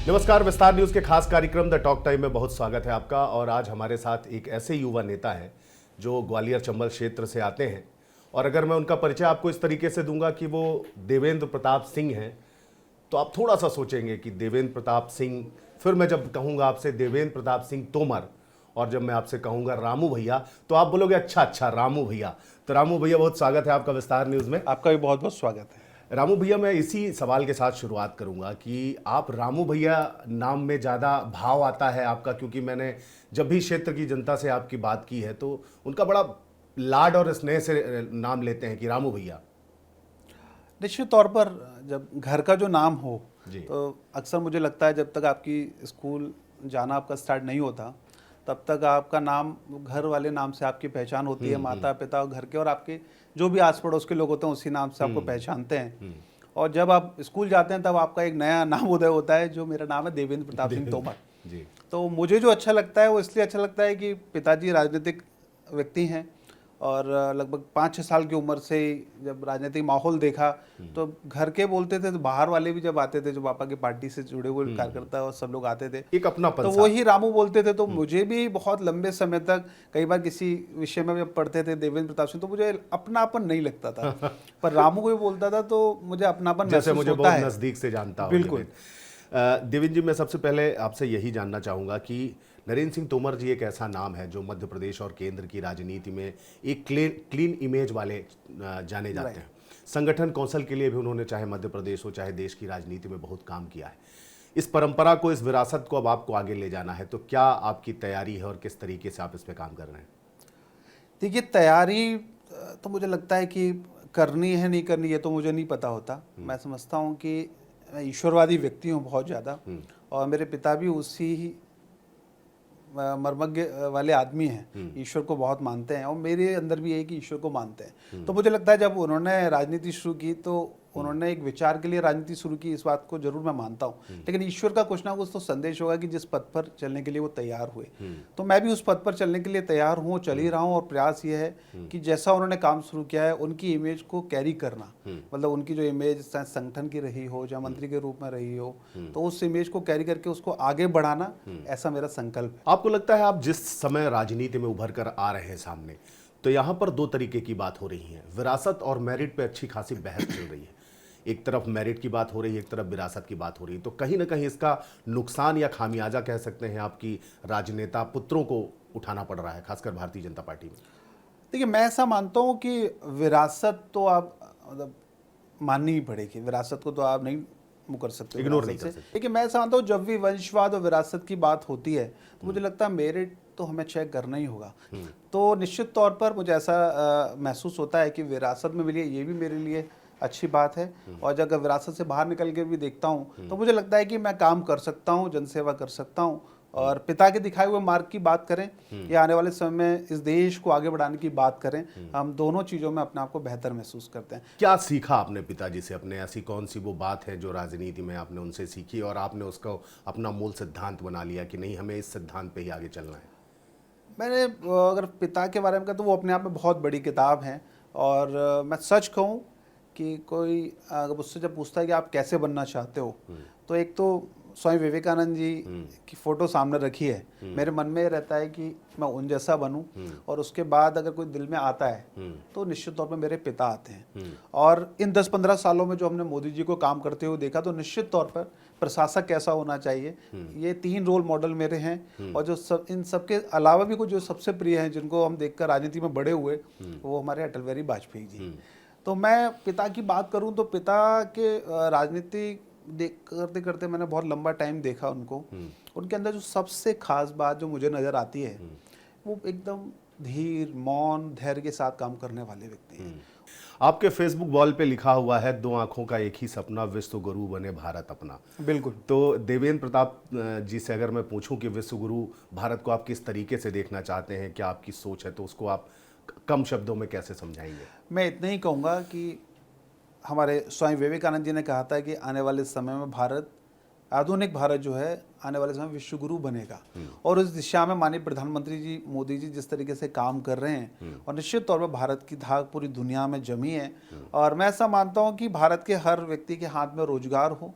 नमस्कार, विस्तार न्यूज के खास कार्यक्रम द टॉक टाइम में बहुत स्वागत है आपका। और आज हमारे साथ एक ऐसे युवा नेता हैं जो ग्वालियर चंबल क्षेत्र से आते हैं। और अगर मैं उनका परिचय आपको इस तरीके से दूंगा कि वो देवेंद्र प्रताप सिंह हैं, तो आप थोड़ा सा सोचेंगे कि देवेंद्र प्रताप सिंह। फिर मैं जब कहूंगा आपसे देवेंद्र प्रताप सिंह तोमर, और जब मैं आपसे कहूंगा रामू भैया, तो आप बोलोगे अच्छा अच्छा रामू भैया। तो रामू भैया, बहुत स्वागत है आपका विस्तार न्यूज में। आपका भी बहुत बहुत स्वागत है। रामू भैया, मैं इसी सवाल के साथ शुरुआत करूंगा कि आप रामू भैया नाम में ज़्यादा भाव आता है आपका, क्योंकि मैंने जब भी क्षेत्र की जनता से आपकी बात की है तो उनका बड़ा लाड और स्नेह से नाम लेते हैं कि रामू भैया। निश्चित तौर पर जब घर का जो नाम हो जी। तो अक्सर मुझे लगता है जब तक आपकी स्कूल जाना आपका स्टार्ट नहीं होता तब तक आपका नाम घर वाले नाम से आपकी पहचान होती है। माता पिता और घर के और आपके जो भी आस पड़ोस के लोग होते हैं उसी नाम से आपको पहचानते हैं। और जब आप स्कूल जाते हैं तब आपका एक नया नाम उदय होता है, जो मेरा नाम है देवेंद्र प्रताप सिंह तोमर। जी। तो मुझे जो अच्छा लगता है वो इसलिए अच्छा लगता है कि पिताजी राजनीतिक व्यक्ति हैं और लगभग 5-6 साल की उम्र से ही जब राजनीतिक माहौल देखा तो घर के बोलते थे, तो बाहर वाले भी जब आते थे, जो पापा की पार्टी से जुड़े हुए कार्यकर्ता और सब लोग आते थे, एक अपनापन तो सा। वही रामू बोलते थे। तो मुझे भी बहुत लंबे समय तक कई बार किसी विषय में जब पढ़ते थे देवेंद्र प्रताप सिंह, तो मुझे अपनापन नहीं लगता था पर रामू को भी बोलता था तो मुझे अपनापन जैसे महसूस मुझे होता बहुत है। नजदीक से जानता हूं। बिल्कुल। देवेंद्र जी, मैं सबसे पहले आपसे यही जानना चाहूंगा कि नरेंद्र सिंह तोमर जी एक ऐसा नाम है जो मध्य प्रदेश और केंद्र की राजनीति में एक क्लीन इमेज वाले जाने जाते हैं। संगठन कौशल के लिए भी उन्होंने चाहे मध्य प्रदेश हो चाहे देश की राजनीति में बहुत काम किया है। इस परंपरा को, इस विरासत को अब आपको आगे ले जाना है, तो क्या आपकी तैयारी है और किस तरीके से आप इस पे काम कर रहे हैं? देखिए, तैयारी तो मुझे लगता है कि करनी है नहीं करनी, ये तो मुझे नहीं पता होता। मैं समझता हूँ कि मैं ईश्वरवादी व्यक्ति हूँ बहुत ज़्यादा, और मेरे पिता भी उसी ही मर्मज्ञ वाले आदमी हैं, ईश्वर को बहुत मानते हैं और मेरे अंदर भी है कि ईश्वर को मानते हैं। तो मुझे लगता है जब उन्होंने राजनीति शुरू की तो उन्होंने एक विचार के लिए राजनीति शुरू की, इस बात को जरूर मैं मानता हूँ। लेकिन ईश्वर का कुछ ना कुछ तो संदेश होगा कि जिस पथ पर चलने के लिए वो तैयार हुए, तो मैं भी उस पथ पर चलने के लिए तैयार हूँ, चल ही रहा हूँ। और प्रयास ये है कि जैसा उन्होंने काम शुरू किया है उनकी इमेज को कैरी करना, मतलब उनकी जो इमेज संगठन की रही हो या मंत्री के रूप में रही हो, तो उस इमेज को कैरी करके उसको आगे बढ़ाना, ऐसा मेरा संकल्प है। आपको लगता है आप जिस समय राजनीति में उभर कर आ रहे हैं सामने, तो यहाँ पर दो तरीके की बात हो रही है। विरासत और मेरिट पे अच्छी खासी बहस चल रही है। एक तरफ मेरिट की बात हो रही है, एक तरफ विरासत की बात हो रही है। तो कहीं ना कहीं इसका नुकसान या खामियाजा कह सकते हैं आपकी राजनेता पुत्रों को उठाना पड़ रहा है, खासकर भारतीय जनता पार्टी में। देखिए, मैं ऐसा मानता हूँ कि विरासत तो आप मतलब माननी ही पड़ेगी। विरासत को तो आप नहीं मुकर सकते, इग्नोर नहीं कर सकते। लेकिन मैं ऐसा मानता हूँ जब भी वंशवाद और विरासत की बात होती है तो मुझे लगता है मेरिट तो हमें चेक करना ही होगा। तो निश्चित तौर पर मुझे ऐसा महसूस होता है कि विरासत में मिली है, ये भी मेरे लिए अच्छी बात है। और जब विरासत से बाहर निकल के भी देखता हूँ तो मुझे लगता है कि मैं काम कर सकता हूँ, जनसेवा कर सकता हूँ। और पिता के दिखाए हुए मार्ग की बात करें या आने वाले समय में इस देश को आगे बढ़ाने की बात करें, हम दोनों चीज़ों में अपने आप को बेहतर महसूस करते हैं। क्या सीखा आपने पिताजी से अपने? ऐसी कौन सी वो बात है जो राजनीति में आपने उनसे सीखी और आपने उसको अपना मूल सिद्धांत बना लिया कि नहीं, हमें इस सिद्धांत पे ही आगे चलना है? मैंने अगर पिता के बारे में कहा तो वो अपने आप में बहुत बड़ी किताब है। और मैं सच कहूँ कि कोई अगर मुझसे जब पूछता है कि आप कैसे बनना चाहते हो, तो एक तो स्वामी विवेकानंद जी की फोटो सामने रखी है, मेरे मन में रहता है कि मैं उन जैसा बनूं। और उसके बाद अगर कोई दिल में आता है तो निश्चित तौर पर मेरे पिता आते हैं। और इन 10-15 सालों में जो हमने मोदी जी को काम करते हुए देखा, तो निश्चित तौर पर प्रशासक कैसा होना चाहिए, ये 3 रोल मॉडल मेरे हैं। और जो सब इन सबके अलावा भी कुछ जो सबसे प्रिय हैं, जिनको हम देखकर राजनीति में बड़े हुए, वो हमारे अटल बिहारी वाजपेयी जी। तो मैं पिता की बात करूं तो पिता के राजनीति देख करते करते मैंने बहुत लंबा टाइम देखा उनको। उनके अंदर जो सबसे खास बात जो मुझे नज़र आती है, वो एकदम धीर, मौन, धैर्य के साथ काम करने वाले व्यक्ति हैं। आपके फेसबुक वॉल पे लिखा हुआ है, 2 आंखों का एक ही सपना, विश्व गुरु बने भारत अपना। बिल्कुल। तो देवेंद्र प्रताप जी से अगर मैं पूछूं कि विश्व गुरु भारत को आप किस तरीके से देखना चाहते हैं, क्या आपकी सोच है, तो उसको आप कम शब्दों में कैसे समझाएंगे? मैं इतना ही कहूँगा कि हमारे स्वामी विवेकानंद जी ने कहा था कि आने वाले समय में भारत आधुनिक भारत जो है आने वाले समय विश्व गुरु बनेगा। और इस दिशा में माननीय प्रधानमंत्री जी मोदी जी जिस तरीके से काम कर रहे हैं, और निश्चित तौर पर भारत की धाक पूरी दुनिया में जमी है। और मैं ऐसा मानता हूं कि भारत के हर व्यक्ति के हाथ में रोजगार हो,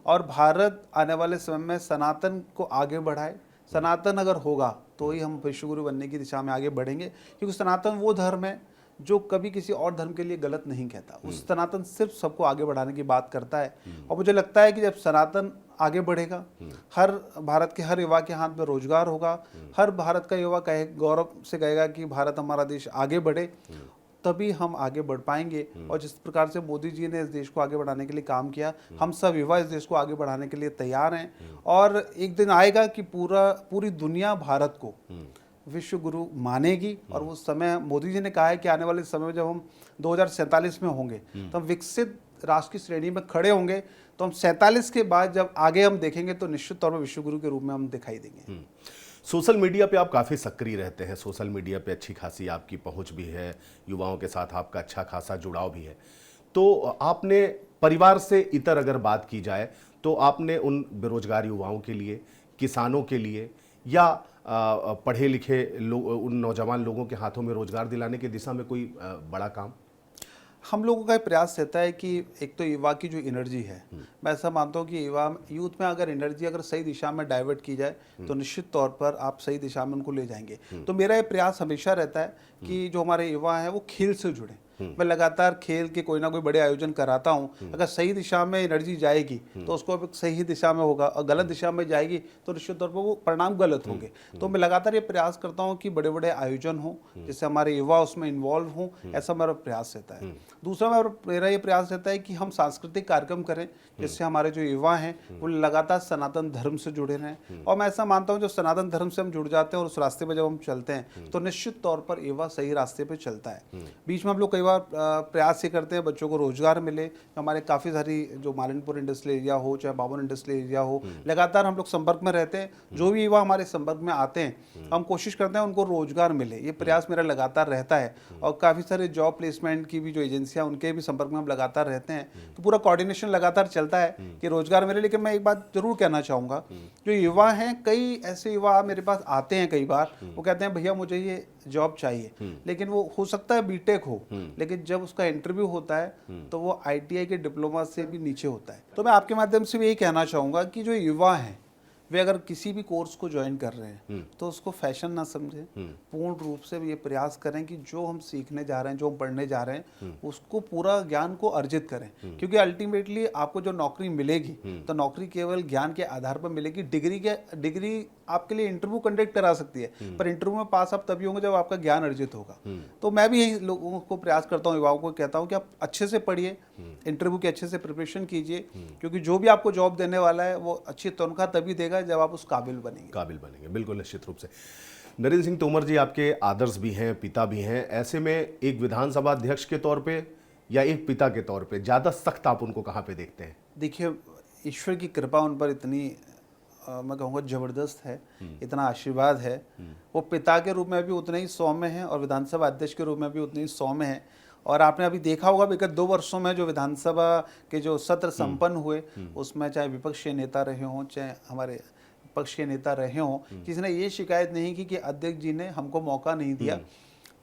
और भारत आने वाले समय में सनातन को आगे बढ़ाए। सनातन अगर होगा तो ही हम विश्व गुरु बनने की दिशा में आगे बढ़ेंगे, क्योंकि सनातन वो धर्म है जो कभी किसी और धर्म के लिए गलत नहीं कहता। उस सनातन सिर्फ सबको आगे बढ़ाने की बात करता है। और मुझे लगता है कि जब सनातन आगे बढ़ेगा, हर भारत के हर युवा के हाथ में रोजगार होगा, हर भारत का युवा कहे गौरव से कहेगा कि भारत हमारा देश आगे बढ़े, तभी हम आगे बढ़ पाएंगे। और जिस प्रकार से मोदी जी ने इस देश को आगे बढ़ाने के लिए काम किया, हम सब युवा इस देश को आगे बढ़ाने के लिए तैयार हैं। और एक दिन आएगा कि पूरी दुनिया भारत को विश्व गुरु मानेगी। और वो समय मोदी जी ने कहा है कि आने वाले समय में जब हम 2047 में होंगे तो हम विकसित राष्ट्र की श्रेणी में खड़े होंगे। तो हम 47 के बाद जब आगे हम देखेंगे तो निश्चित तौर पर विश्व गुरु के रूप में हम दिखाई देंगे। सोशल मीडिया पे आप काफ़ी सक्रिय रहते हैं, सोशल मीडिया पे अच्छी खासी आपकी पहुंच भी है, युवाओं के साथ आपका अच्छा खासा जुड़ाव भी है। तो आपने परिवार से इतर अगर बात की जाए तो आपने उन बेरोजगार युवाओं के लिए, किसानों के लिए, या पढ़े लिखे उन नौजवान लोगों के हाथों में रोजगार दिलाने की दिशा में कोई बड़ा काम? हम लोगों का प्रयास रहता है कि एक तो युवा की जो एनर्जी है, मैं ऐसा मानता हूँ कि यूथ में अगर एनर्जी अगर सही दिशा में डाइवर्ट की जाए तो निश्चित तौर पर आप सही दिशा में उनको ले जाएंगे। तो मेरा ये प्रयास हमेशा रहता है कि जो हमारे युवा हैं वो खेल से जुड़े। मैं लगातार खेल के कोई ना कोई बड़े आयोजन कराता हूँ। अगर सही दिशा में एनर्जी जाएगी तो उसको अब सही दिशा में होगा, और गलत दिशा में जाएगी तो निश्चित तौर पर वो परिणाम गलत होंगे। तो मैं लगातार ये प्रयास करता हूँ कि बड़े बड़े आयोजन हो जिससे हमारे युवा उसमें इन्वॉल्व हों, ऐसा मेरा प्रयास रहता है। दूसरा मेरा ये प्रयास रहता है कि हम सांस्कृतिक कार्यक्रम करें जिससे हमारे जो युवा हैं वो लगातार सनातन धर्म से जुड़े रहें। और मैं ऐसा मानता हूँ जो सनातन धर्म से हम जुड़ जाते हैं और उस रास्ते पर जब हम चलते हैं तो निश्चित तौर पर युवा सही रास्ते पर चलता है। बीच में हम लोग कई प्रयास ये करते हैं बच्चों को रोजगार मिले। हमारे काफ़ी सारी जो मालनपुर इंडस्ट्रियल एरिया हो चाहे बाबन इंडस्ट्रियल एरिया हो, लगातार हम लोग संपर्क में रहते हैं। जो भी युवा हमारे संपर्क में आते हैं हम कोशिश करते हैं उनको रोजगार मिले। ये प्रयास मेरा लगातार रहता है। और काफ़ी सारे जॉब प्लेसमेंट की भी जो एजेंसियां उनके भी संपर्क में हम लगातार रहते हैं। तो पूरा कोऑर्डिनेशन लगातार चलता है कि रोजगार मिले। लेकिन मैं एक बात जरूर कहना चाहूँगा, जो युवा हैं, कई ऐसे युवा मेरे पास आते हैं, कई बार वो कहते हैं भैया मुझे ये जॉब चाहिए, लेकिन वो हो सकता है बीटेक हो, लेकिन जब उसका इंटरव्यू होता है तो वो आईटीआई के डिप्लोमा से भी नीचे होता है। तो मैं आपके माध्यम से भी यही कहना चाहूँगा कि जो युवा हैं वे अगर किसी भी कोर्स को ज्वाइन कर रहे हैं तो उसको फैशन ना समझें, पूर्ण रूप से ये प्रयास करें कि जो हम सीखने जा रहे हैं, जो हम पढ़ने जा रहे हैं, उसको पूरा ज्ञान को अर्जित करें। क्योंकि अल्टीमेटली आपको जो नौकरी मिलेगी तो नौकरी केवल ज्ञान के आधार पर मिलेगी। डिग्री आपके लिए इंटरव्यू कंडक्ट करा सकती है, पर इंटरव्यू में पास आप तभी होंगे जब आपका ज्ञान अर्जित होगा। तो मैं भी यही लोगों को प्रयास करता हूँ, युवाओं को कहता हूँ कि आप अच्छे से पढ़िए, इंटरव्यू की अच्छे से प्रिपरेशन कीजिए, क्योंकि जो भी आपको जॉब देने वाला है वो अच्छी तनख्वाह तभी देगा जब आप उस काबिल बनेंगे। बिल्कुल निश्चित रूप से। नरेंद्र सिंह तोमर जी आपके आदर्श भी हैं, पिता भी हैं। ऐसे में एक विधानसभा अध्यक्ष के तौर पे या एक पिता के तौर पे ज़्यादा सख्त आप उनको कहाँ पे देखते हैं? देखिए, ईश्वर की कृपा उन पर इतनी मैं कहूँगा ज़बरदस्त है, इतना आशीर्वाद है। वो पिता के रूप में भी उतने ही सौम्य हैं और विधानसभा अध्यक्ष के रूप में भी उतने ही सौम्य हैं। और आपने अभी देखा होगा विगत 2 वर्षों में जो विधानसभा के जो सत्र संपन्न हुए उसमें चाहे विपक्षी नेता रहे हों चाहे हमारे पक्ष के नेता रहे हों, किसी ने ये शिकायत नहीं की कि अध्यक्ष जी ने हमको मौका नहीं दिया।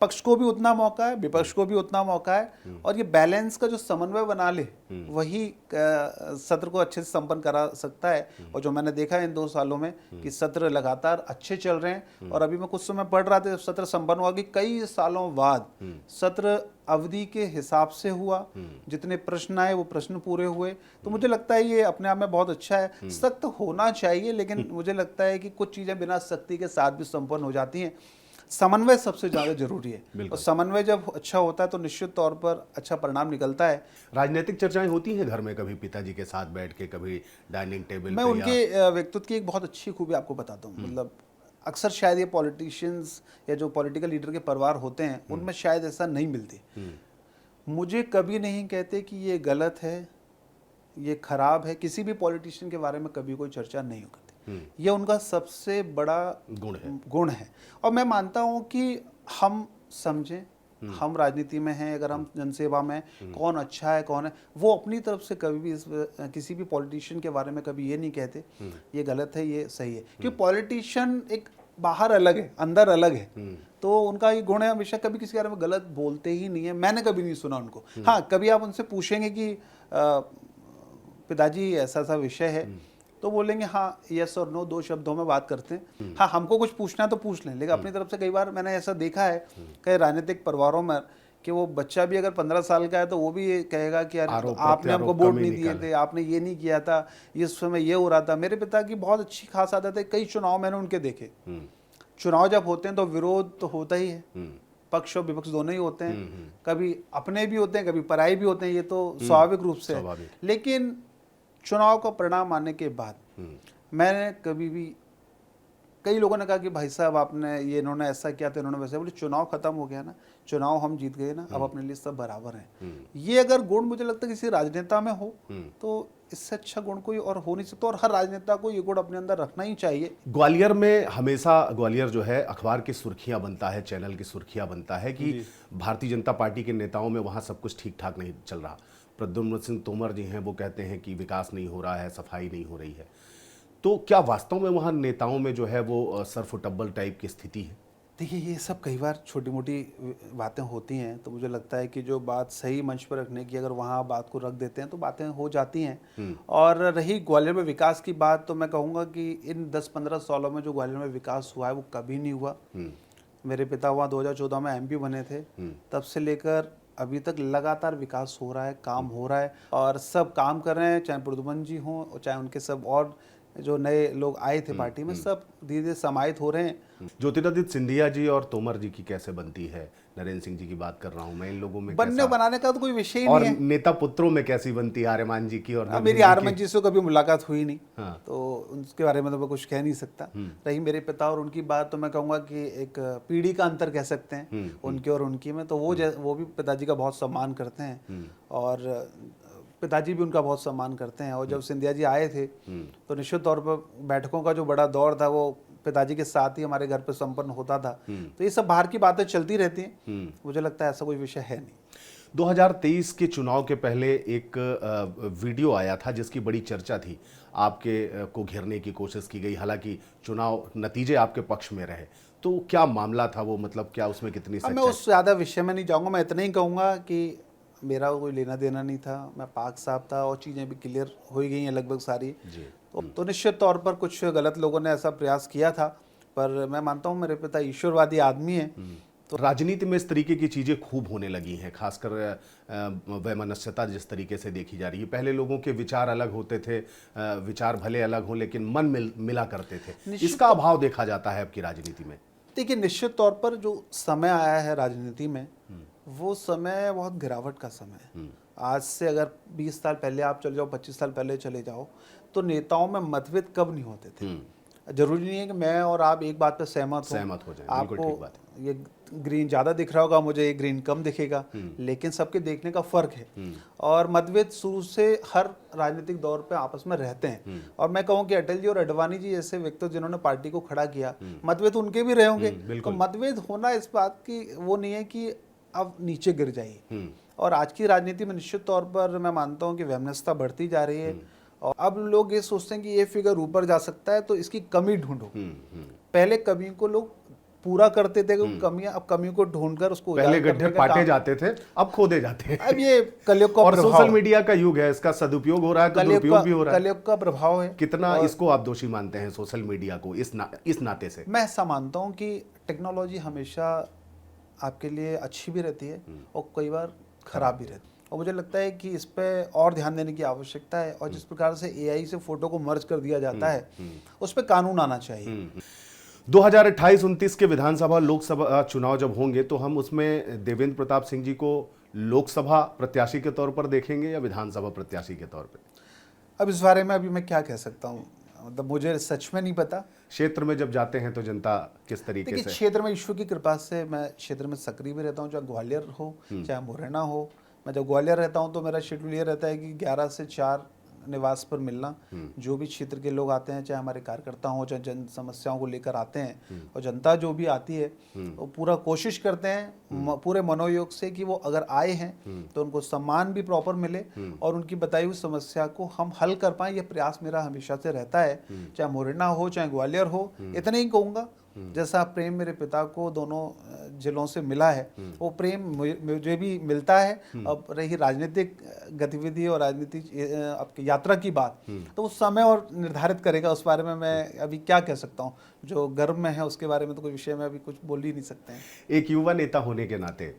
पक्ष को भी उतना मौका है, विपक्ष को भी उतना मौका है। और ये बैलेंस का जो समन्वय बना ले वही सत्र को अच्छे से संपन्न करा सकता है। और जो मैंने देखा है इन 2 सालों में कि सत्र लगातार अच्छे चल रहे हैं। और अभी मैं कुछ समय पढ़ रहा था जब सत्र संपन्न हुआ कि कई सालों बाद सत्र अवधि के हिसाब से हुआ, जितने प्रश्न आए वो प्रश्न पूरे हुए। तो मुझे लगता है ये अपने आप में बहुत अच्छा है। सख्त होना चाहिए, लेकिन मुझे लगता है कि कुछ चीज़ें बिना सख्ती के साथ भी संपन्न हो जाती हैं। समन्वय सबसे ज़्यादा जरूरी है, और समन्वय जब अच्छा होता है तो निश्चित तौर पर अच्छा परिणाम निकलता है। राजनीतिक चर्चाएं होती हैं घर में, कभी पिताजी के साथ बैठ के, कभी डाइनिंग टेबल मैं उनके व्यक्तित्व की एक बहुत अच्छी खूबी आपको बताता हूँ। मतलब अक्सर शायद ये पॉलिटिशियंस या जो पॉलिटिकल लीडर के परिवार होते हैं उनमें शायद ऐसा नहीं मिलती। मुझे कभी नहीं कहते कि ये गलत है, ये खराब है। किसी भी पॉलिटिशियन के बारे में कभी कोई चर्चा नहीं करती। ये उनका सबसे बड़ा गुण है। और मैं मानता हूं कि हम समझें, हम राजनीति में हैं, अगर हम जनसेवा में, कौन अच्छा है कौन है, वो अपनी तरफ से कभी भी किसी भी पॉलिटिशियन के बारे में कभी ये नहीं कहते ये गलत है ये सही है, क्योंकि पॉलिटिशियन एक बाहर अलग है अंदर अलग है, तो उनका ये गुण है हमेशा कभी किसी के बारे में गलत बोलते ही नहीं है। मैंने कभी नहीं सुना उनको। हाँ, कभी आप उनसे पूछेंगे कि पिताजी ऐसा ऐसा विषय है, तो बोलेंगे हाँ यस और नो, 2 शब्दों में बात करते हैं। हाँ, हमको कुछ पूछना है तो पूछ लें, लेकिन अपनी तरफ से कई बार मैंने ऐसा देखा है कई राजनीतिक परिवारों में कि वो बच्चा भी अगर 15 साल का है तो वो भी ये कहेगा कि यार आपने हमको वोट नहीं दिए थे, आपने ये नहीं किया था, इस समय ये हो रहा था। मेरे पिता की बहुत अच्छी खास आदत है, कई चुनाव मैंने उनके देखे। चुनाव जब होते हैं तो विरोध तो होता ही है, पक्ष और विपक्ष दोनों ही होते हैं, कभी अपने भी होते हैं कभी पराई भी होते हैं, ये तो स्वाभाविक रूप से है। लेकिन चुनाव का परिणाम आने के बाद मैंने कभी भी, कई लोगों ने कहा कि भाई साहब आपने ये, इन्होंने ऐसा किया था, इन्होंने वैसा, बोले चुनाव खत्म हो गया ना, चुनाव हम जीत गए ना, अब अपने लिए सब बराबर हैं। ये अगर गुण मुझे लगता है किसी राजनेता में हो तो इससे अच्छा गुण कोई और हो नहीं सकता, और हर राजनेता को ये गुण अपने अंदर रखना ही चाहिए। ग्वालियर में हमेशा, ग्वालियर जो है अखबार की सुर्खियां बनता है, चैनल की सुर्खियां बनता है कि भारतीय जनता पार्टी के नेताओं में वहां सब कुछ ठीक ठाक नहीं चल रहा। प्रद्युम्न सिंह तोमर जी हैं, वो कहते हैं कि विकास नहीं हो रहा है, सफाई नहीं हो रही है। तो क्या वास्तव में वहाँ नेताओं में जो है वो सरफुटब्बल टाइप की स्थिति है? देखिए, ये सब कई बार छोटी मोटी बातें होती हैं, तो मुझे लगता है कि जो बात सही मंच पर रखने की, अगर वहाँ बात को रख देते हैं तो बातें हो जाती हैं। और रही ग्वालियर में विकास की बात, तो मैं कहूँगा कि इन 10-15 सालों में जो ग्वालियर में विकास हुआ है वो कभी नहीं हुआ। मेरे पिता वहाँ 2014 में MP बने थे, तब से लेकर अभी तक लगातार विकास हो रहा है, काम हो रहा है, और सब काम कर रहे हैं, चाहे प्रद्युम्न जी हों, चाहे उनके सब और जो नए लोग आए थे पार्टी में, सब धीरे धीरे समाहित हो रहे हैं। ज्योतिरादित्य सिंधिया जी और तोमर जी की कैसे बनती है? नरेंद्र सिंह जी की बात कर रहा हूँ मैं, इन लोगों में बनने बनाने का तो कोई विषय ही और नहीं है। नेता पुत्रों में कैसी बनती है आर्यमान जी की? और मेरी आर्यमान जी से कभी मुलाकात हुई नहीं। हाँ। तो उसके बारे में तो मैं कुछ कह नहीं सकता। रही मेरे पिता और उनकी बात, तो मैं कहूँगा कि एक पीढ़ी का अंतर कह सकते हैं उनके और उनकी में, तो वो भी पिताजी का बहुत सम्मान करते हैं, और पिताजी भी उनका बहुत सम्मान करते हैं। और जब सिंधिया जी आए थे तो निश्चित तौर पर बैठकों का जो बड़ा दौर था वो पिताजी के साथ ही हमारे घर पर संपन्न होता था। तो ये सब बाहर की बातें चलती रहती हैं, मुझे लगता है ऐसा कोई विषय है नहीं। 2023 के चुनाव के पहले एक वीडियो आया था जिसकी बड़ी चर्चा थी, आपके को घेरने की कोशिश की गई, हालांकि चुनाव नतीजे आपके पक्ष में रहे। तो क्या मामला था वो, मतलब क्या उसमें कितनी सच्चाई? मैं उस ज़्यादा विषय में नहीं जाऊँगा, मैं इतना ही कहूँगा कि मेरा कोई लेना देना नहीं था, मैं पाक साहब था, और चीज़ें भी क्लियर हो गई हैं लगभग सारी। तो निश्चित तौर पर कुछ गलत लोगों ने ऐसा प्रयास किया था, पर मैं मानता हूँ मेरे पिता ईश्वरवादी आदमी हैं। तो राजनीति में इस तरीके की चीज़ें खूब होने लगी हैं, खासकर वैमनस्यता जिस तरीके से देखी जा रही है। पहले लोगों के विचार अलग होते थे, विचार भले अलग हों लेकिन मन मिला करते थे, इसका अभाव देखा जाता है आपकी राजनीति में। देखिए, निश्चित तौर पर जो समय आया है राजनीति में, वो समय बहुत गिरावट का समय है। आज से अगर 20 साल पहले आप चले जाओ, 25 साल पहले चले जाओ, तो नेताओं में मतभेद कब नहीं होते थे। जरूरी नहीं है कि मैं और आप एक बात पर सहमत हो जाए। आपको ये ग्रीन ज़्यादा दिख रहा होगा, मुझे ये ग्रीन कम दिखेगा, लेकिन सबके देखने का फर्क है। और मतभेद शुरू से हर राजनीतिक दौर पे आपस में रहते हैं। और मैं कहूँ कि अटल जी और अडवाणी जी जैसे व्यक्ति जिन्होंने पार्टी को खड़ा किया, मतभेद उनके भी रहे होंगे। तो मतभेद होना इस बात की वो नहीं है कि अब नीचे गिर जाइए। और आज की राजनीति में निश्चित तौर पर मैं मानता हूँ कि वैमनस्यता बढ़ती जा रही है, और अब लोग ये सोचते हैं कि ये फिगर ऊपर जा सकता है तो इसकी कमी ढूंढो। पहले कमी को लोग पूरा करते थे, कमियां, अब कमियों को ढूंढकर उसको पहले गड्ढे पाटे जाते थे, अब खोदे जाते हैं। अब ये कलयुग का और सोशल मीडिया का युग है, इसका सदुपयोग हो रहा है तो दुरुपयोग भी हो रहा है। कलयुग का प्रभाव है। कितना इसको आप दोषी मानते हैं सोशल मीडिया को इस नाते से? मैं ऐसा मानता हूँ कि टेक्नोलॉजी हमेशा आपके लिए अच्छी भी रहती है और कई बार खराब भी रहती है, और मुझे लगता है कि इस पे और ध्यान देने की आवश्यकता है। और जिस प्रकार से AI से फोटो को मर्ज कर दिया जाता है, उस पर कानून आना चाहिए। 2028-29 के विधानसभा लोकसभा चुनाव जब होंगे तो हम उसमें देवेंद्र प्रताप सिंह जी को लोकसभा प्रत्याशी के तौर पर देखेंगे या विधानसभा प्रत्याशी के तौर पर? अब इस बारे में अभी मैं क्या कह सकता हूँ, मतलब मुझे सच में नहीं पता। क्षेत्र में जब जाते हैं तो जनता किस तरीके से? क्षेत्र में ईश्वर की कृपा से मैं क्षेत्र में सक्रिय भी रहता हूँ, चाहे ग्वालियर हो चाहे मुरैना हो। मैं जब ग्वालियर रहता हूँ तो मेरा शेड्यूल ये रहता है कि 11 से 4 निवास पर मिलना, जो भी क्षेत्र के लोग आते हैं, चाहे हमारे कार्यकर्ता हों, चाहे जन समस्याओं को लेकर आते हैं, और जनता जो भी आती है वो पूरा कोशिश करते हैं पूरे मनोयोग से कि वो अगर आए हैं तो उनको सम्मान भी प्रॉपर मिले और उनकी बताई हुई समस्या को हम हल कर पाएं। ये प्रयास मेरा हमेशा से रहता है, चाहे मोरना हो चाहे ग्वालियर हो। इतना ही कहूँगा, जैसा प्रेम मेरे पिता को दोनों जिलों से मिला है, वो प्रेम मुझे भी मिलता है। अब रही राजनीतिक गतिविधि और राजनीतिक आपकी यात्रा की बात, तो उस समय और निर्धारित करेगा, उस बारे में मैं अभी क्या कह सकता हूँ। जो गर्भ में है उसके बारे में तो कोई विषय में अभी कुछ बोल ही नहीं सकते हैं। एक युवा नेता होने के नाते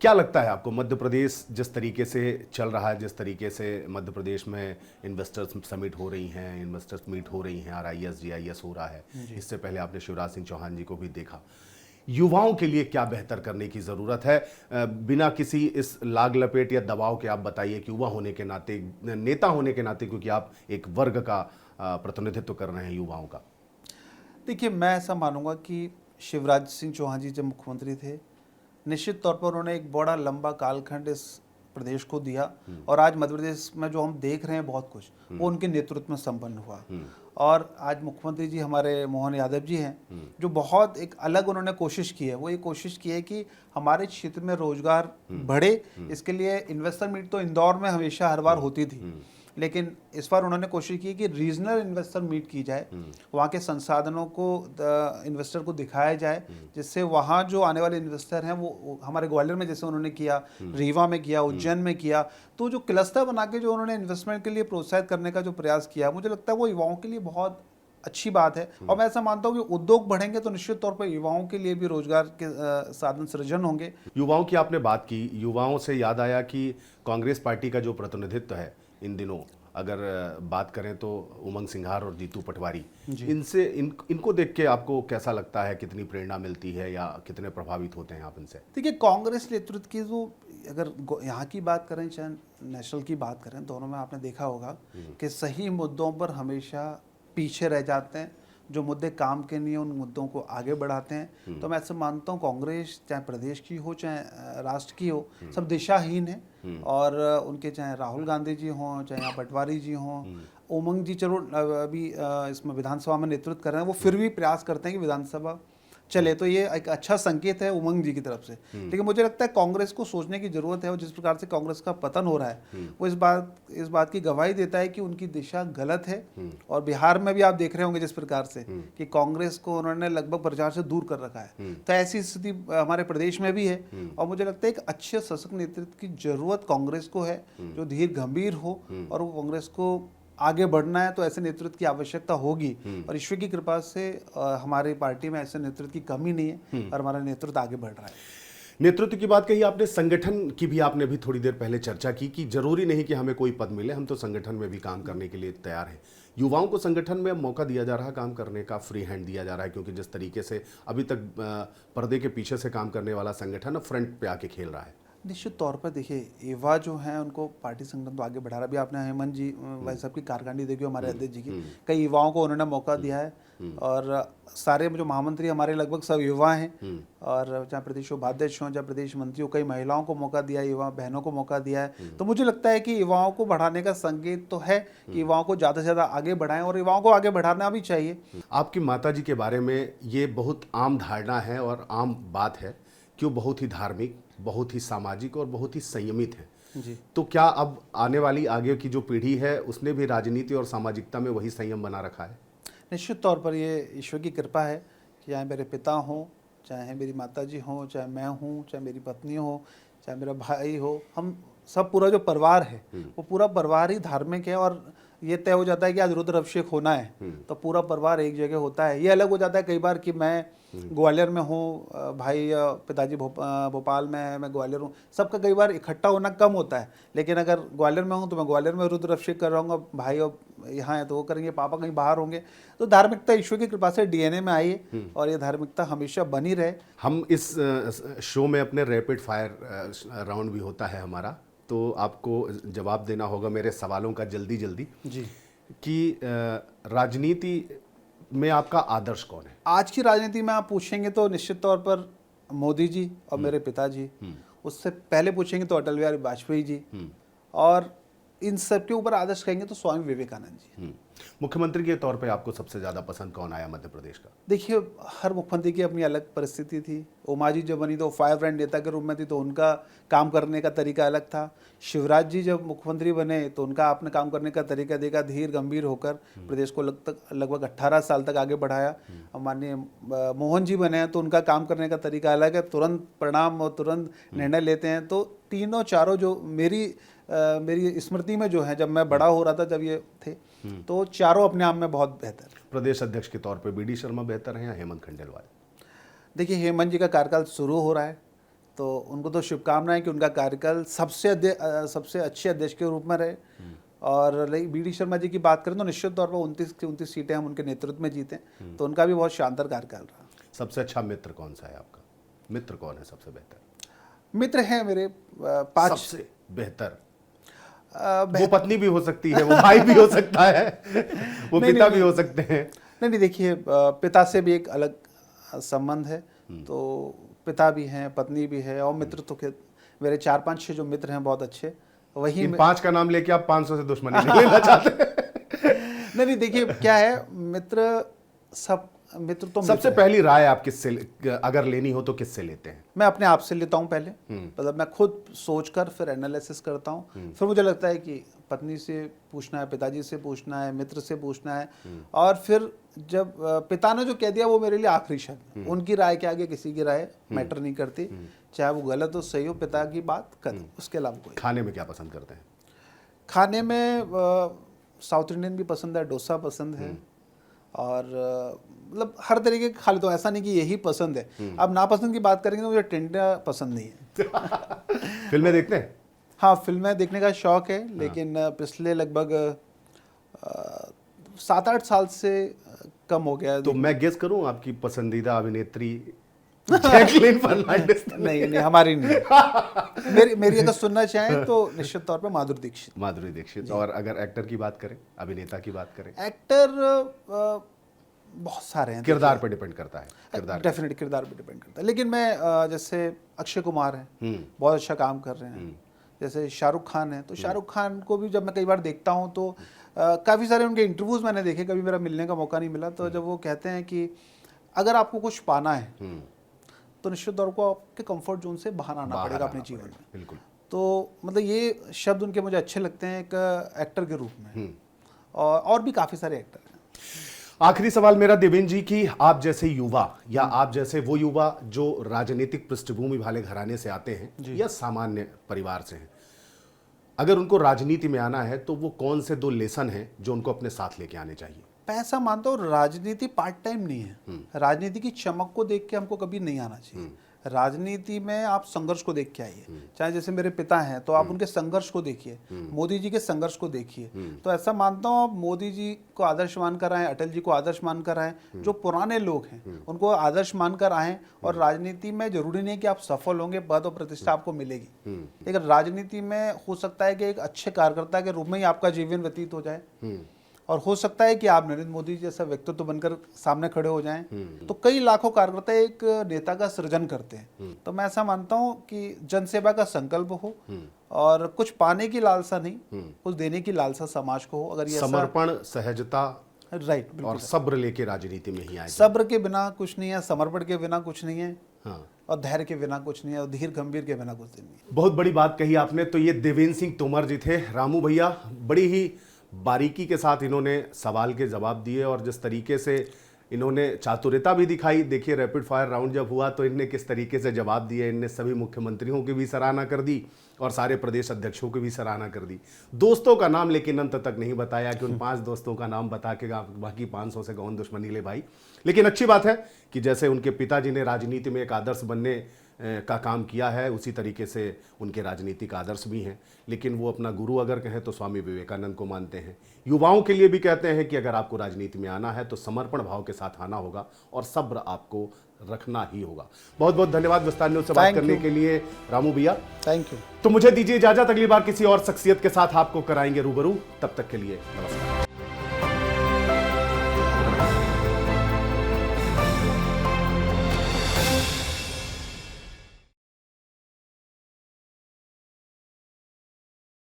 क्या लगता है आपको, मध्य प्रदेश जिस तरीके से चल रहा है, जिस तरीके से मध्य प्रदेश में इन्वेस्टर्स समिट हो रही हैं, इन्वेस्टर्स मीट हो रही हैं, RIS GIS हो रहा है, इससे पहले आपने शिवराज सिंह चौहान जी को भी देखा, युवाओं के लिए क्या बेहतर करने की ज़रूरत है? बिना किसी इस लाग लपेट या दबाव के आप बताइए कि युवा होने के नाते, नेता होने के नाते, क्योंकि आप एक वर्ग का प्रतिनिधित्व कर रहे हैं युवाओं का। देखिए, मैं ऐसा मानूंगा कि शिवराज सिंह चौहान जी जब मुख्यमंत्री थे, निश्चित तौर पर उन्होंने एक बड़ा लंबा कालखंड इस प्रदेश को दिया, और आज मध्य प्रदेश में जो हम देख रहे हैं बहुत कुछ, वो उनके नेतृत्व में संपन्न हुआ। और आज मुख्यमंत्री जी हमारे मोहन यादव जी हैं, जो बहुत एक अलग उन्होंने कोशिश की है। वो ये कोशिश की है कि हमारे क्षेत्र में रोजगार बढ़े। इसके लिए इन्वेस्टर मीट तो इंदौर में हमेशा हर बार होती थी, लेकिन इस बार उन्होंने कोशिश की कि रीजनल इन्वेस्टर मीट की जाए, वहाँ के संसाधनों को इन्वेस्टर को दिखाया जाए, जिससे वहाँ जो आने वाले इन्वेस्टर हैं वो हमारे ग्वालियर में जैसे उन्होंने किया, रीवा में किया, उज्जैन में किया, तो जो क्लस्टर बना के जो उन्होंने इन्वेस्टमेंट के लिए प्रोत्साहित करने का जो प्रयास किया, मुझे लगता है वो युवाओं के लिए बहुत अच्छी बात है। और मैं ऐसा मानता हूँ कि उद्योग बढ़ेंगे तो निश्चित तौर पर युवाओं के लिए भी रोजगार के साधन सृजन होंगे। युवाओं की आपने बात की, युवाओं से याद आया कि कांग्रेस पार्टी का जो प्रतिनिधित्व है इन दिनों, अगर बात करें तो उमंग सिंघार और जीतू पटवारी, इनको देख के आपको कैसा लगता है? कितनी प्रेरणा मिलती है या कितने प्रभावित होते हैं आप इनसे? देखिए, कांग्रेस नेतृत्व की जो, अगर यहाँ की बात करें चाहे नेशनल की बात करें, दोनों में आपने देखा होगा कि सही मुद्दों पर हमेशा पीछे रह जाते हैं। जो मुद्दे काम के नहीं है उन मुद्दों को आगे बढ़ाते हैं। तो मैं ऐसा मानता हूँ कांग्रेस चाहे प्रदेश की हो चाहे राष्ट्र की हो, सब दिशाहीन है। और उनके चाहे राहुल गांधी जी हों, चाहे यहाँ पटवारी जी हों, उमंग जी चलो अभी इसमें विधानसभा में नेतृत्व कर रहे हैं, वो फिर भी प्रयास करते हैं कि विधानसभा चले, तो ये एक अच्छा संकेत है उमंग जी की तरफ से। लेकिन मुझे लगता है कांग्रेस को सोचने की जरूरत है, और जिस प्रकार से कांग्रेस का पतन हो रहा है वो इस बात की गवाही देता है कि उनकी दिशा गलत है। और बिहार में भी आप देख रहे होंगे जिस प्रकार से कि कांग्रेस को उन्होंने लगभग प्रचार से दूर कर रखा है, तो ऐसी स्थिति हमारे प्रदेश में भी है। और मुझे लगता है एक अच्छे सशक्त नेतृत्व की जरूरत कांग्रेस को है, जो धीर गंभीर हो, और वो कांग्रेस को आगे बढ़ना है तो ऐसे नेतृत्व की आवश्यकता होगी। और ईश्वर की कृपा से हमारी पार्टी में ऐसे नेतृत्व की कमी नहीं है, और हमारा नेतृत्व आगे बढ़ रहा है। नेतृत्व की बात कही आपने, संगठन की भी आपने भी थोड़ी देर पहले चर्चा की कि जरूरी नहीं कि हमें कोई पद मिले, हम तो संगठन में भी काम करने के लिए तैयार हैं। युवाओं को संगठन में मौका दिया जा रहा है काम करने का, फ्री हैंड दिया जा रहा है, क्योंकि जिस तरीके से अभी तक पर्दे के पीछे से काम करने वाला संगठन फ्रंट पे आके खेल रहा है। निश्चित तौर पर देखिए, युवा जो हैं उनको पार्टी संगठन तो आगे बढ़ा रहा है। अभी आपने हेमंत जी भाई साहब की कारकर्दगी देखी, हमारे अध्यक्ष जी की, कई युवाओं को उन्होंने मौका दिया है। और सारे जो महामंत्री हमारे लगभग सब युवा हैं, और चाहे प्रदेश उपाध्यक्ष हों चाहे प्रदेश मंत्री हो, कई महिलाओं को मौका दिया है, युवा बहनों को मौका दिया है। तो मुझे लगता है कि युवाओं को बढ़ाने का संकेत तो है कि युवाओं को ज़्यादा से ज़्यादा आगे बढ़ाएं, और युवाओं को आगे बढ़ाना भी चाहिए। आपकी माताजी के बारे में ये बहुत आम धारणा है और आम बात है कि वो बहुत ही धार्मिक, बहुत ही सामाजिक और बहुत ही संयमित है जी। तो क्या अब आने वाली आगे की जो पीढ़ी है उसने भी राजनीति और सामाजिकता में वही संयम बना रखा है? निश्चित तौर पर ये ईश्वर की कृपा है कि चाहे मेरे पिता हों, चाहे मेरी माताजी हों, चाहे मैं हूँ, चाहे मेरी पत्नी हो, चाहे मेरा भाई हो, हम सब पूरा जो परिवार है वो पूरा परिवार ही धार्मिक है। और ये तय हो जाता है कि आज रुद्र अभिषेक होना है तो पूरा परिवार एक जगह होता है। ये अलग हो जाता है कई बार कि मैं ग्वालियर में हूँ, भाई पिताजी भोपाल में है, मैं ग्वालियर हूँ, सबका कई बार इकट्ठा होना कम होता है। लेकिन अगर ग्वालियर में हूँ तो मैं ग्वालियर में रुद्र अभिषेक कर रहा हूँ, भाई और यहाँ है तो वो करेंगे, पापा कहीं बाहर होंगे। तो धार्मिकता ईश्वर की कृपा से डीएनए में आई है, और ये धार्मिकता हमेशा बनी रहे। हम इस शो में अपने रैपिड फायर राउंड भी होता है हमारा, तो आपको जवाब देना होगा मेरे सवालों का जल्दी जल्दी जी। कि राजनीति में आपका आदर्श कौन है? आज की राजनीति में आप पूछेंगे तो निश्चित तौर पर मोदी जी और मेरे पिताजी, उससे पहले पूछेंगे तो अटल बिहारी वाजपेयी जी, और इन सब के ऊपर आदर्श कहेंगे तो स्वामी विवेकानंद जी। मुख्यमंत्री के तौर पे आपको सबसे ज्यादा पसंद कौन आया मध्य प्रदेश का? देखिए, हर मुख्यमंत्री की अपनी अलग परिस्थिति थी। उमा जी जब बनी तो फायर ब्रांड नेता के रूप में थी, तो उनका काम करने का तरीका अलग था। शिवराज जी जब मुख्यमंत्री बने तो उनका आपने काम करने का तरीका देखा, धीर गंभीर होकर प्रदेश को लगभग 18 साल तक आगे बढ़ाया। माननीय मोहन जी बने हैं तो उनका काम करने का तरीका अलग है, तुरंत परिणाम और तुरंत निर्णय लेते हैं। तो तीनों चारों जो मेरी स्मृति में जो है, जब मैं बड़ा हो रहा था जब ये थे, तो चारों अपने आप में बहुत बेहतर। प्रदेश अध्यक्ष के तौर पे बीडी शर्मा बेहतर हैं या हेमंत खंडेलवाल? देखिए, हेमंत जी का कार्यकाल शुरू हो रहा है, तो उनको तो शुभकामनाएं कि उनका कार्यकाल सबसे अच्छे अध्यक्ष के रूप में रहे। और बीडी शर्मा जी की बात करें तो निश्चित तौर पर 29 की 29 सीटें हम उनके नेतृत्व में जीते, तो उनका भी बहुत शानदार कार्यकाल रहा। सबसे अच्छा मित्र कौन सा है आपका? मित्र कौन है सबसे बेहतर? मित्र हैं मेरे 5। सबसे बेहतर वो पत्नी भी हो सकती है, वो भाई भी हो सकता है, वो पिता भी हो सकते हैं। नहीं, देखिए, पिता से भी एक अलग संबंध है, तो पिता भी हैं, पत्नी भी है, और मित्र तो मेरे 4-5-6 जो मित्र हैं बहुत अच्छे। वही इन 5 का नाम लेके आप 500 से दुश्मनी नहीं लेना चाहते? नहीं, देखिए क्या है, मित्र तो सबसे पहली राय आप किससे, अगर लेनी हो तो किससे लेते हैं? मैं अपने आप से लेता हूँ पहले। मतलब मैं खुद सोचकर फिर एनालिसिस करता हूँ, फिर मुझे लगता है कि पत्नी से पूछना है, पिताजी से पूछना है, मित्र से पूछना है, और फिर जब पिता ने जो कह दिया वो मेरे लिए आखिरी शब्द। उनकी राय के आगे किसी की राय मैटर नहीं करती, चाहे वो गलत हो सही हो, पिता की बात कर, उसके अलावा कोई। खाने में क्या पसंद करते हैं? खाने में साउथ इंडियन भी पसंद है, डोसा पसंद है, और मतलब हर तरीके के खा लेता हूँ, ऐसा नहीं कि यही पसंद है। अब नापसंद की बात करेंगे तो मुझे टेंडर पसंद नहीं है। फिल्में देखते हैं? हाँ, फिल्में देखने का शौक है, लेकिन पिछले लगभग 7-8 साल से कम हो गया है। तो मैं गेस करूं आपकी पसंदीदा अभिनेत्री जैकलीन फर्नांडिस? नहीं, हमारी नहीं। मेरी अगर सुनना चाहें तो निश्चित तौर पे माधुरी दीक्षित। और अगर एक्टर की बात करें, अभिनेता की बात करें? एक्टर बहुत सारे हैं। किरदार पर डिपेंड करता है। डेफिनेटली किरदार पर डिपेंड करता है, लेकिन मैं जैसे अक्षय कुमार हैं, बहुत अच्छा काम कर रहे हैं। जैसे शाहरुख खान है, तो शाहरुख खान को भी जब मैं कई बार देखता हूँ तो काफ़ी सारे उनके इंटरव्यूज़ मैंने देखे, कभी मेरा मिलने का मौका नहीं मिला, तो जब वो कहते हैं कि अगर आपको कुछ पाना है तो निश्चित तौर को आपके कंफर्ट जोन से बाहर आना पड़ेगा अपने जीवन में। बिल्कुल। तो मतलब ये शब्द उनके मुझे अच्छे लगते हैं एक एक्टर के रूप में, और भी काफ़ी सारे एक्टर हैं। आखिरी सवाल मेरा देवेंद्र जी की, आप जैसे युवा या आप जैसे वो युवा जो राजनीतिक पृष्ठभूमि वाले घराने से आते हैं या सामान्य परिवार से हैं, अगर उनको राजनीति में आना है तो वो कौन से 2 लेसन हैं जो उनको अपने साथ लेके आने चाहिए? मैं ऐसा मानता हूँ, राजनीति पार्ट टाइम नहीं है। राजनीति की चमक को देख के हमको कभी नहीं आना चाहिए। राजनीति में आप संघर्ष को देख के आइए। चाहे जैसे मेरे पिता हैं तो आप उनके संघर्ष को देखिए, मोदी जी के संघर्ष को देखिए। तो ऐसा मानता हूँ, आप मोदी जी को आदर्श मानकर आए, अटल जी को आदर्श मानकर आए, जो पुराने लोग हैं उनको आदर्श मानकर आए। और राजनीति में जरूरी नहीं कि आप सफल होंगे, पद और प्रतिष्ठा आपको मिलेगी, लेकिन राजनीति में हो सकता है कि एक अच्छे कार्यकर्ता के रूप में ही आपका जीवन व्यतीत हो जाए, और हो सकता है कि आप नरेंद्र मोदी जैसा व्यक्तित्व बनकर सामने खड़े हो जाएं। तो कई लाखों कार्यकर्ता एक नेता का सृजन करते हैं। तो मैं ऐसा मानता हूं कि जनसेवा का संकल्प हो, और कुछ पाने की लालसा नहीं, कुछ देने की लालसा समाज को हो। अगर ये समर्पण, सहजता, राइट, और सब्र लेके राजनीति में ही आए। सब्र के बिना कुछ नहीं है, समर्पण के बिना कुछ नहीं है, हाँ, और धैर्य के बिना कुछ नहीं है, और धीर गंभीर के बिना कुछ नहीं है। बहुत बड़ी बात कही आपने। तो ये देवेंद्र सिंह तोमर जी थे। रामू भैया बड़ी ही बारीकी के साथ इन्होंने सवाल के जवाब दिए, और जिस तरीके से इन्होंने चातुर्यता भी दिखाई। देखिए, रैपिड फायर राउंड जब हुआ तो इनने किस तरीके से जवाब दिए। इनने सभी मुख्यमंत्रियों की भी सराहना कर दी और सारे प्रदेश अध्यक्षों की भी सराहना कर दी। दोस्तों का नाम लेकिन अंत तक नहीं बताया कि उन 5 दोस्तों का नाम बता के बाकी 500 से कौन दुश्मनी ले भाई। लेकिन अच्छी बात है कि जैसे उनके पिताजी ने राजनीति में एक आदर्श बनने का काम किया है, उसी तरीके से उनके राजनीतिक आदर्श भी हैं। लेकिन वो अपना गुरु अगर कहें तो स्वामी विवेकानंद को मानते हैं। युवाओं के लिए भी कहते हैं कि अगर आपको राजनीति में आना है तो समर्पण भाव के साथ आना होगा, और सब्र आपको रखना ही होगा। बहुत बहुत धन्यवाद विस्तार न्यूज़ से बात करने के लिए रामू भैया। Thank you. तो मुझे दीजिए इजाजत, अगली बार किसी और शख्सियत के साथ आपको कराएंगे रूबरू। तब तक के लिए नमस्कार।